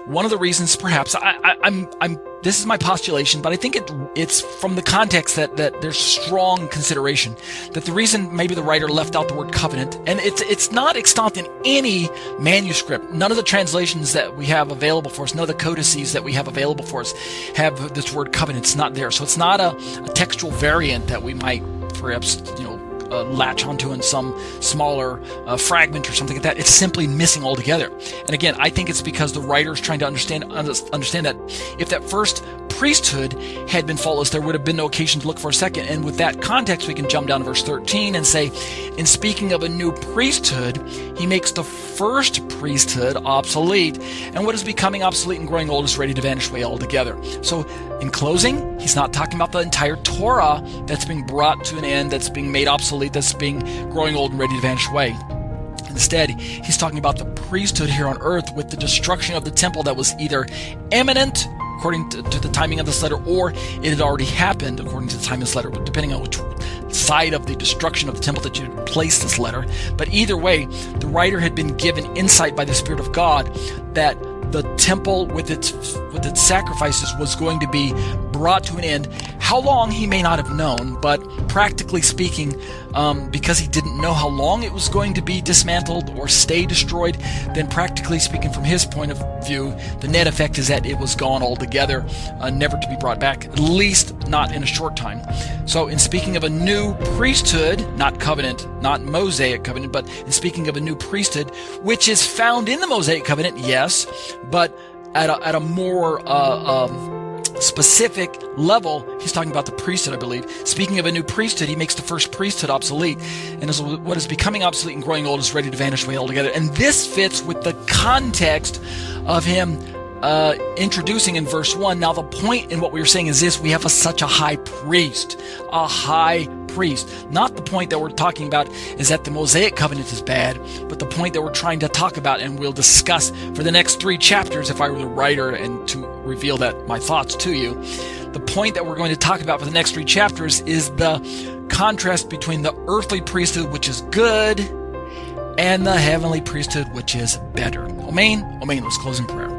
one of the reasons, perhaps, I'm this is my postulation, but I think it's from the context that there's strong consideration that the reason maybe the writer left out the word covenant, and it's not extant in any manuscript. None of the translations that we have available for us, none of the codices that we have available for us have this word covenant. It's not there. So it's not a textual variant that we might perhaps, latch onto in some smaller fragment or something like that. It's simply missing altogether. And again, I think it's because the writer is trying to understand that if that first priesthood had been faultless, there would have been no occasion to look for a second. And with that context, we can jump down to verse 13 and say, in speaking of a new priesthood, he makes the first priesthood obsolete, and what is becoming obsolete and growing old is ready to vanish away altogether. So in closing, he's not talking about the entire Torah that's being brought to an end, that's being made obsolete, that's being growing old and ready to vanish away. Instead, he's talking about the priesthood here on earth with the destruction of the temple that was either imminent, according to the timing of this letter, or it had already happened according to the time of this letter, but depending on which side of the destruction of the temple that you placed this letter. But either way, the writer had been given insight by the Spirit of God that the temple with its sacrifices was going to be brought to an end. How long, he may not have known, but practically speaking, because he didn't know how long it was going to be dismantled or stay destroyed, then practically speaking from his point of view, the net effect is that it was gone altogether, never to be brought back, at least not in a short time. So in speaking of a new priesthood, not covenant, not Mosaic covenant, but in speaking of a new priesthood, which is found in the Mosaic covenant, yes, but at a more specific level, he's talking about the priesthood, I believe. Speaking of a new priesthood, he makes the first priesthood obsolete, and as what is becoming obsolete and growing old is ready to vanish away altogether. And this fits with the context of him introducing in verse 1. Now the point in what we were saying is this: we have such a high priest. Not the point that we're talking about is that the Mosaic covenant is bad, but the point that we're trying to talk about and we'll discuss for the next 3 chapters, if I were the writer and to reveal that my thoughts to you, the point that we're going to talk about for the next 3 chapters is the contrast between the earthly priesthood, which is good, and the heavenly priesthood, which is better. Amen? Amen. Let's close in prayer.